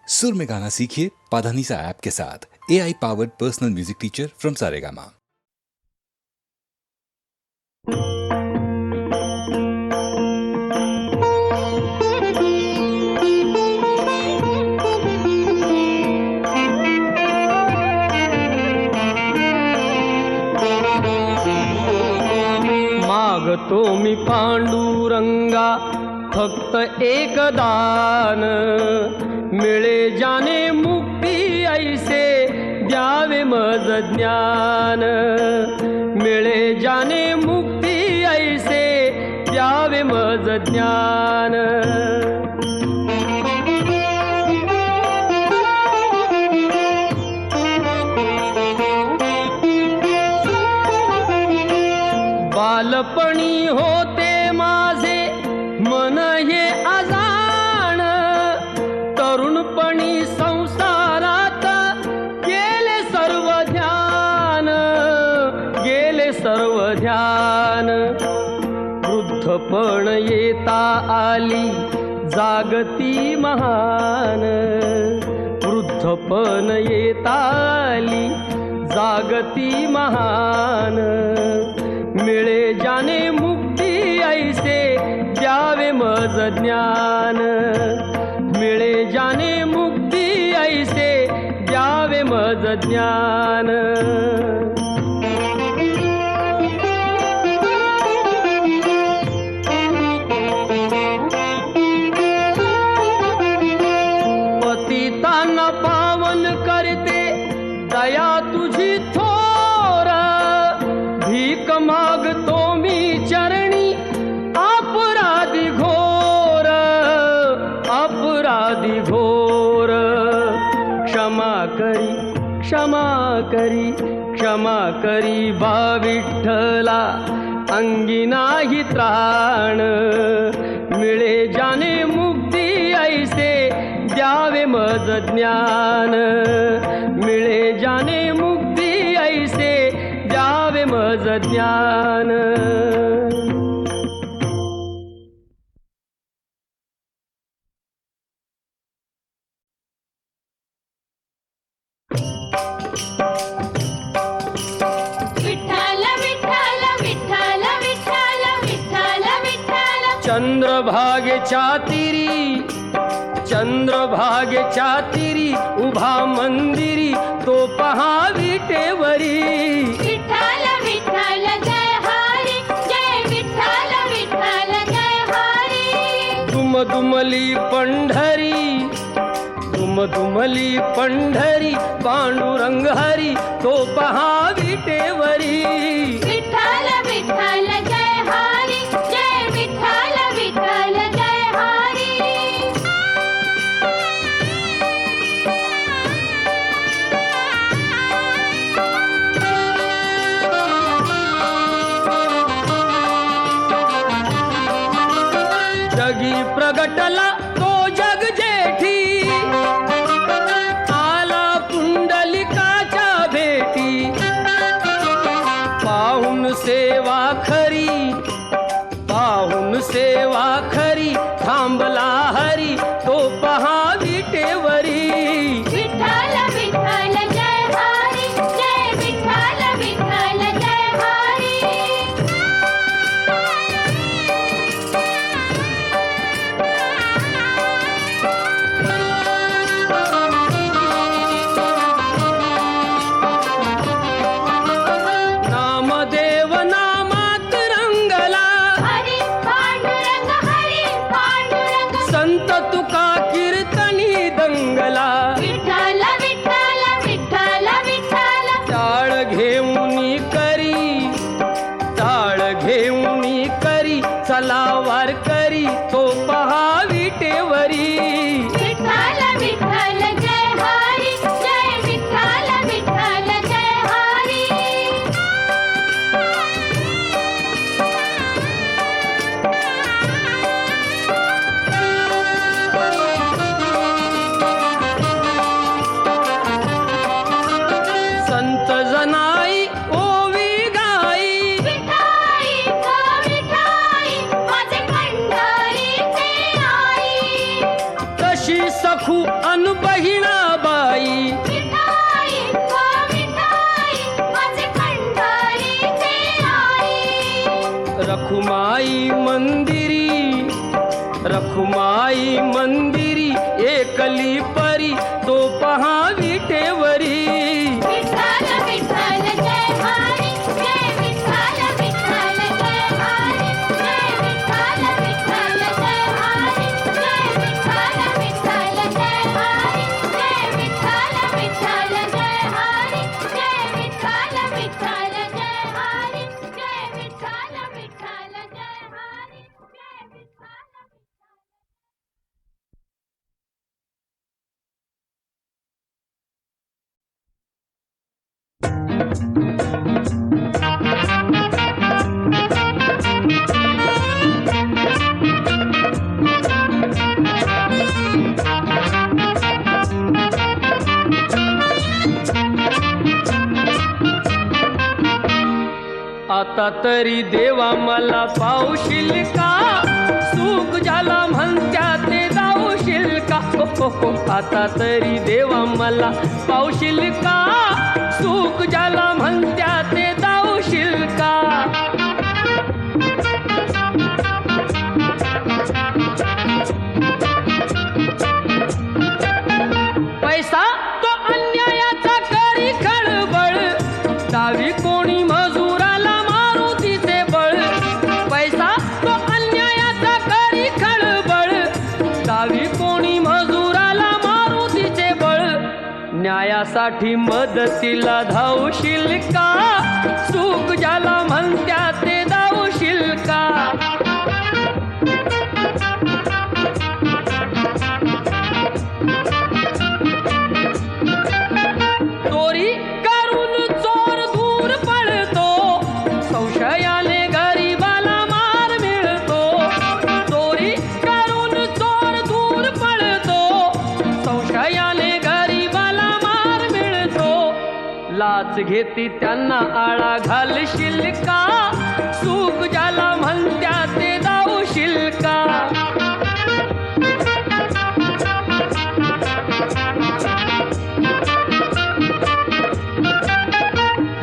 सुर में गाना सीखिए पाधानीसा ऐप के साथ। AI powered personal music teacher from Saregama. मागतो मी पांडुरंगा फक्त एक दान, मिळे जाने मुक्ती ऐसे द्यावे मज ज्ञान, मिळे जाने मुक्ती ऐसे द्यावे मज ज्ञान। बालपणी होते माझे मन हे अजाण, तरुणपणी संसारात गेले सर्व ध्यान, गेले सर्व ध्यान। वृद्धपण येता आली जागती महान, वृद्धपण येता आली जागती महान। मिळे जाने मुक्ती ऐसे द्यावे मज ज्ञान, मिळे जाने मुक्ती ऐसे द्यावे मज ज्ञान। पतितांना पावन करते दया तुझी थोर, भीक मागतो मी चरणी अपराधी घोर, अपराधी घोर। क्षमा करी क्षमा करी क्षमा करी बा विठ्ठला, अंगी नाही त्राण। मिळे जाने मुक्ती ऐसे द्यावे मज ज्ञान, मिळे जाने मुक्ती ऐसे द्यावे मज ज्ञान। विठ्ठल विठ्ठल विठ्ठल विठ्ठल विठ्ठल विठ्ठल। चंद्रभागेच्या तीरी, चंद्रभागेच्या तीरी उभा मंदिरी तो पहा विटेवरी। विठ्ठल विठ्ठल जय हरी, जय विठ्ठल विठ्ठल जय हरी। दुमदुमली पंढरी, दुमदुमली पंढरी पांडुरंग हरी तो पहा विटेवरी। विठ्ठल विठ्ठल जय हरी, जय विठ्ठल विठ्ठल जय हरी। जगी प्रगटला तो जग जेठी, आला पुंडलिकाच्या भेटी। पाहून सेवा खरी बहिणाबाई. विठाई ग विठाई माझे खंडारीचे आई. रखुमाई मंदिरी एकली परी तो पहा विठेवरी. विठ्ठल विठ्ठल जय हरी जय विठ्ठल विठ्ठल जय हरी जय विठ्ठल विठ्ठल जय हरी जय विठ्ठल विठ्ठल जय हरी जय विठ्ठल विठ्ठल जय हरी जय विठ्ठल विठ्ठल जय हरी जय विठ्ठल विठ्ठल जय हरी जय विठ्ठल. आता तरी देवा मला पावशील का, सुख ज्याला म्हणत्या ते दावशील का. हो, आता तरी देवा मला पावशील का, सुख ज्याला म्हणत्या ते दावशील का. पैसा तो अन्यायाचा करी खळबळ, डावी कोणी मजुराला मारू तिचे बळ. पैसा तो अन्यायाचा करी खळबळ, डावी कोणी मजुराला मारू तिचे बळ. न्यायासाठी मदतीला धावशील का, सुख ज्याला म्हणत्या ते दावशील का. चोरी करून चोर दूर पळतो, संशयाने गरीबाला मार मिळतो. चोरी करून चोर दूर पळतो, संशयाने गरीबाला मार मिळतो. लाच घेती त्यांना आळा घालशील का, सुख ज्याला म्हणत्या ते दावशील का.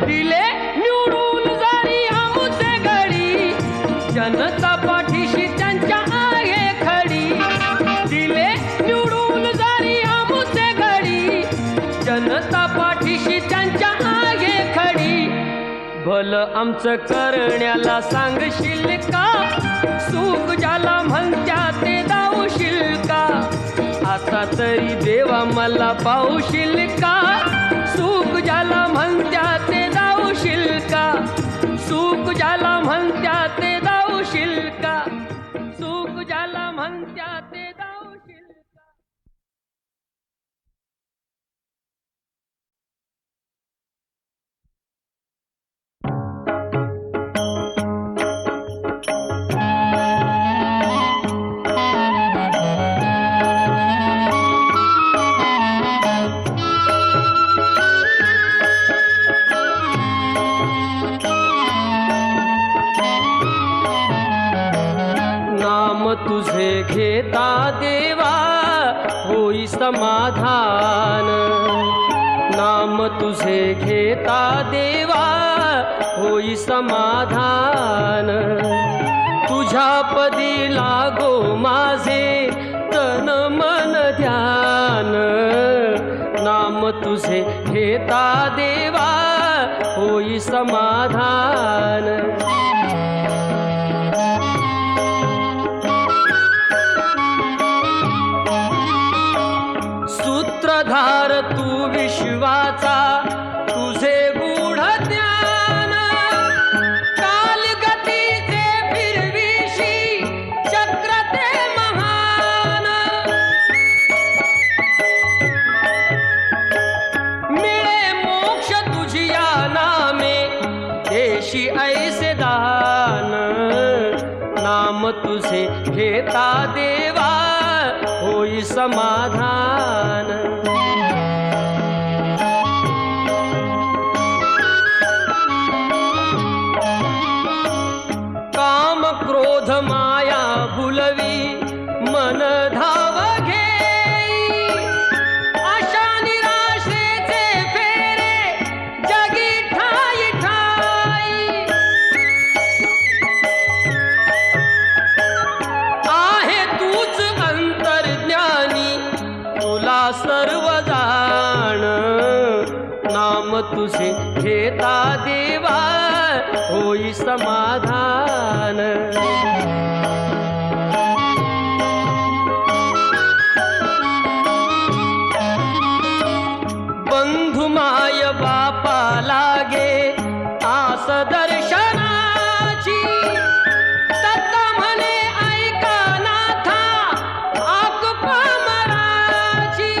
दिले निवडून जरी आमुचे घडी, जनता पाठीशी त्यांच्या आहे खडी. दिले निवडून जरी आमुचे घडी, जनता पाठीशी त्यांच्या आहे खडी. भलं आमचं करण्याला सांगशील का, सुख ज्याला म्हणत्या ते दावशील का. आता तरी देवा मला पावशील का, सुख ज्याला म्हणत्या ते दावशील का. सुख ज्याला म्हणत्या ते दावशील का, सुख ज्याला म्हणत्या ते दावशील का. तुझे घेता देवा होई समाधान. नाम तुझे घेता देवा होई समाधान. तुझ्या पदी लागो माझे तन मन ध्यान. नाम तुझे घेता देवा होई समाधान. सूत्रधार तू विश्वाचा तुझे गूढ ज्ञान. कालगतीचे फिरविशी चक्र ते महान. मिळे मोक्ष तुझिया नामे देशी ऐसे दान. नाम तुझे घेता देवा होई समाधान. काम क्रोध माया भुलवी मन धाव घेई. सर्व जाण नाम तुझे घेता देवा होई समाधान बंधु माय बापा लागे आस दर्शनाची दत्त म्हणे ऐका नाथा आक पामराची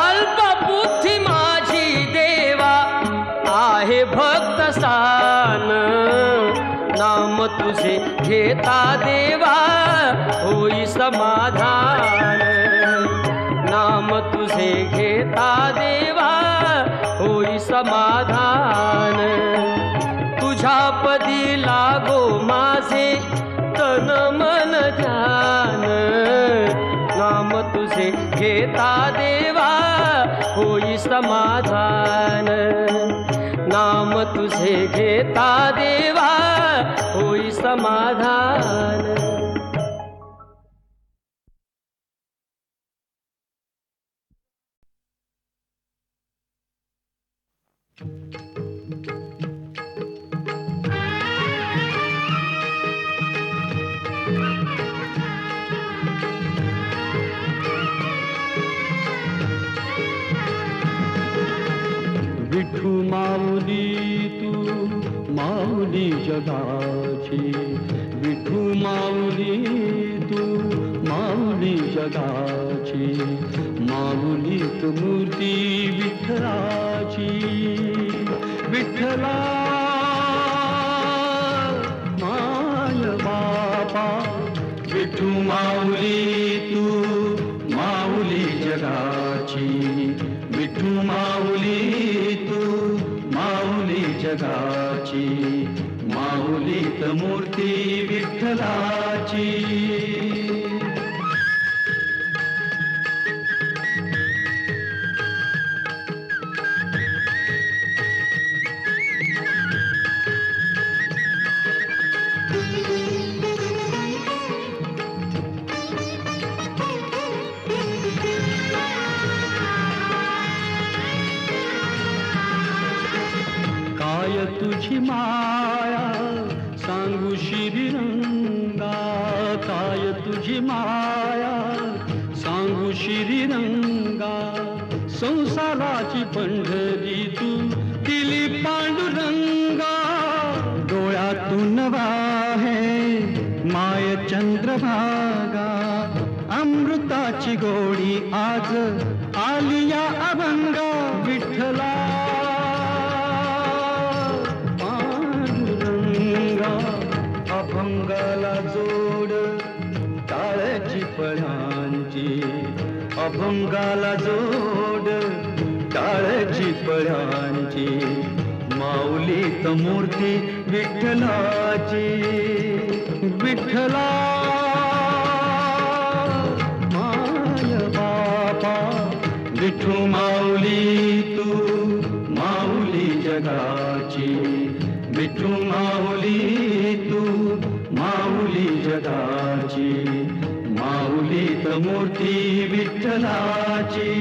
अल्प बुद्धी माझी देवा आहे भक्त सान नाम तुझे घेता देवा होई समाधान नाम तुझे घेता देवा होई समाधान तुझ्या पदी लागो माझे तन मन ध्यान नाम तुझे घेता देवा होई समाधान नाम तुझे घेता देवा होई समाधान विठू माऊली तू माऊली जगाची विठू माऊली तू माऊली जगाची माऊलीत मूर्ती विठ्ठलाची विठ्ठला माय बापा विठू माऊली तू माऊली जगाची विठू माऊली तू माऊली जगाची माऊलीत मूर्ती विठ्ठलाची तुझी माया सांगू श्रीरंगा काय तुझी माया सांगू श्रीरंगा संसाराची पंढरी तू दिली पांडुरंगा डोळ्यातून वाहे माय चंद्रभागा अमृताची गोडी आज आली या अभंगा विठ्ठला अभंगाला जोड टाळ्याची पळ्यांची अभंगाला जोड टाळ्याची पळ्यांची माऊलीत मूर्ती विठ्ठलाची विठ्ठला माय बापा विठू माऊली तू माऊली जगाची विठू माऊली तू माऊली जगाची माऊलीत मूर्ती विठ्ठलाची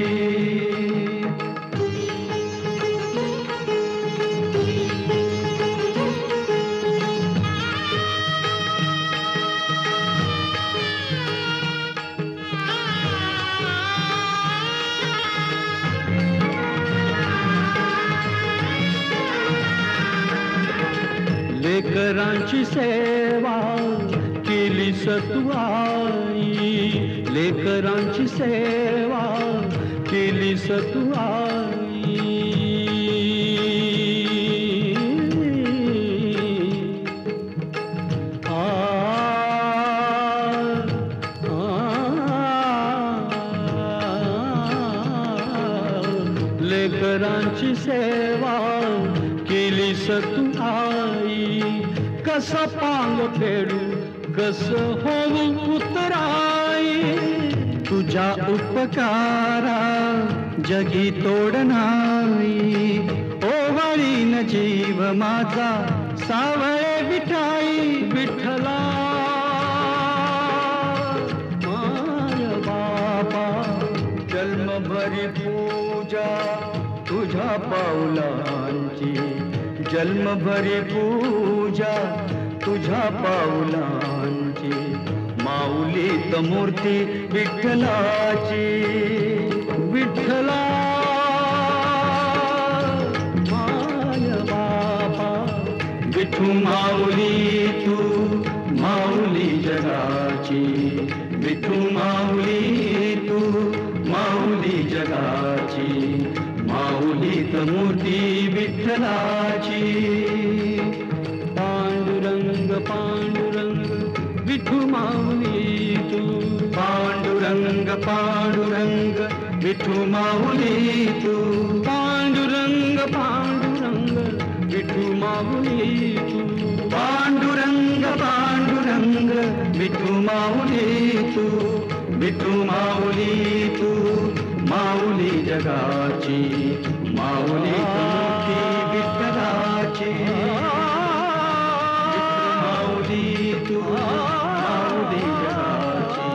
लेकरांची सेवा केली सतुआई लेकरांची सेवा केली सतुआई लेकरांची सेवा केली सतुआई कस पांग फेडू कस होऊ उतराई तुझ्या उपकारा जगी तोड नाही ओवाळीन जीव माझा सावळे विठाई विठ्ठला पूजा तुझ्या पाऊलांची, जन्मभरी पूजा तुझ्या पाऊलांची, माऊलीत मूर्ती विठ्ठलाची. विठ्ठला माय बाबा, विठू माऊली तू माऊली जगाची. विठू माऊली तू माऊली जगाची, माऊलीत मूर्ती विठ्ठलाची. पांडुरंग पांडुरंग विठू माऊली तू, पांडुरंग पांडुरंग विठू माऊली तू, पांडुरंग पांडुरंग विठू माऊली तू, पांडुरंग पांडुरंग विठू माऊली तू. विठू माऊली तू माऊली जगाची, माऊली मूर्ती विठ्ठलाची. माऊली तू माऊली जगाची,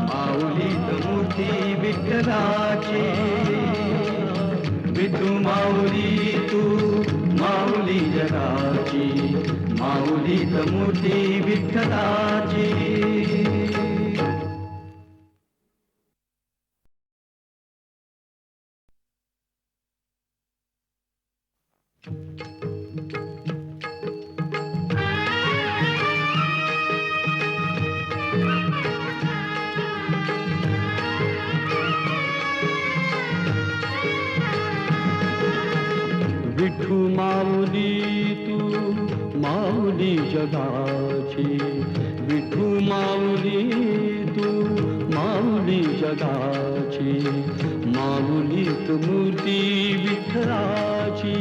माऊली मूर्ती विठ्ठलाची. विठू माऊली तू माऊली जगाची, माऊली मूर्ती विठ्ठलाची. विठू माऊली तू माऊली जगाची, विठू माऊली तू माऊली जगाची, माऊलीत मूर्ती विठ्ठलाची.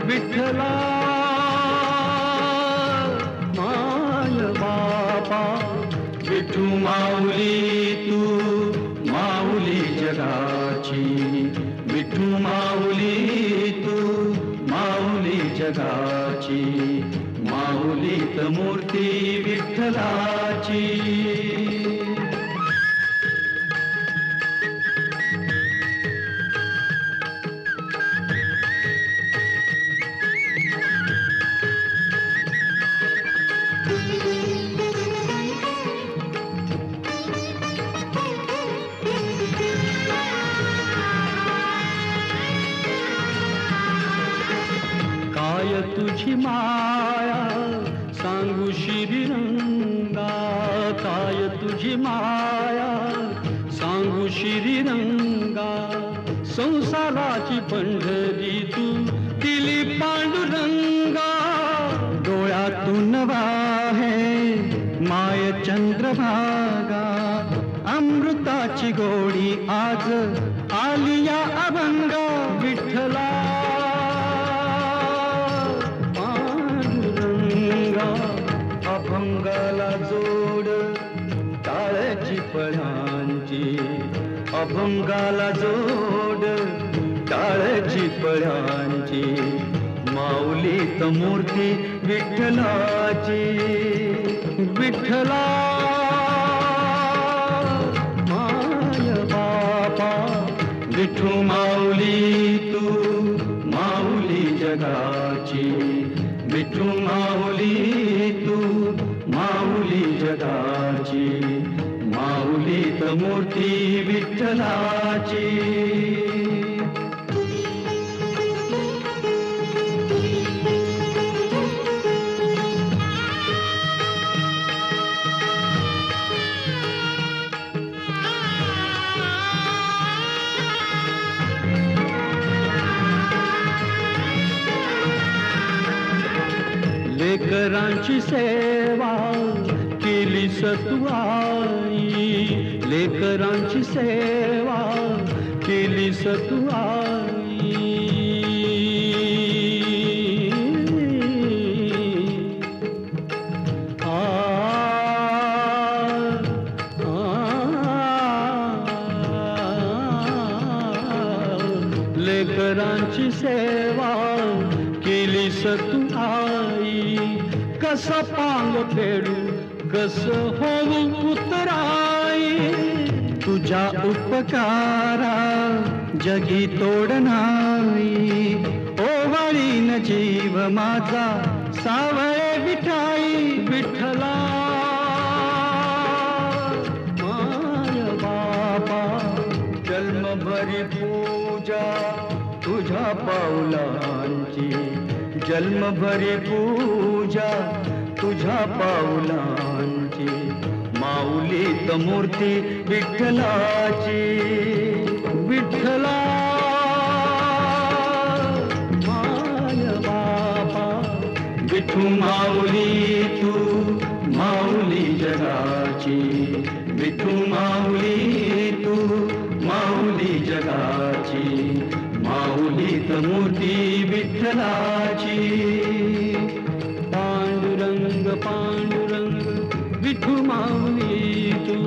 विठ्ठला माय बाबा, विठू माऊली तू माऊली जगाची. विठू माऊली तू माऊली जगाची, माऊलीत मूर्ती विठ्ठलाची. काय तुझी माया सांगू श्रीरंगा, काय तुझी माया सांगू श्रीरंगा. संसाराची पंढरी तू दिली पांडुरंगा, डोळ्यातून वाहे माय चंद्रभागा. अमृताची गोडी आज आली या अभंगा. विठ्ठला अभंगाला जोड टाळ्याची पळ्यांची, अभंगाला जोड टाळ्याची पळ्यांची, माऊलीत मूर्ती विठ्ठलाची. विठ्ठला माय बाबा, विठू माऊली तू माऊली जगाची. विठू माऊली तू माऊली जगाची, माऊलीत मूर्ती विठ्ठलाची. लेकरांची सेवा केली सतू आई, लेकरांची सेवा केली सतू आई. लेकरांची सेवा केली सतू आई. कसा पांग फेडू कस होऊ उतराई, तुझ्या उपकारा जगी तोड नाही ओवाळीन जीव माझा सावळे विठाई विठ्ठला माय बाबा जन्मभरी पूजा तुझ्या पावलांची जन्मभरी पूजा तुझ्या पावलांची माऊलीत मूर्ती विठ्ठलाची विठ्ठला माय बाबा विठू माऊली तू माऊली जगाची विठू माऊली तू माऊली जगाची माऊलीत मूर्ती विठ्ठलाची पांडुरंग पांडुरंग विठू माऊली तू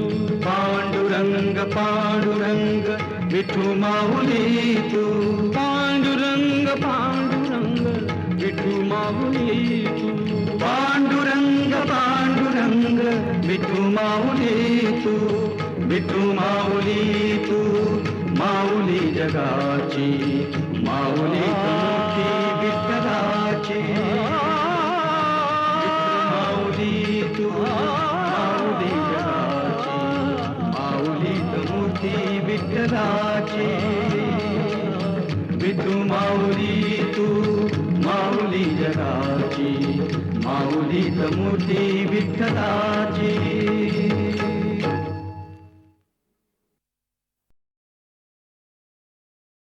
पांडुरंग पांडुरंग विठू माऊली तू पांडुरंग पांडुरंग विठू माऊली तू पांडुरंग पांडुरंग विठू माऊली तू विठू माऊली तू माऊली जगाची माऊली मूर्ती विठ्ठलाची माऊली तू माऊली जगाची माऊली मूर्ती विठ्ठलाची विठू माऊली तू माऊली जगाची माऊली मूर्ती विठ्ठलाची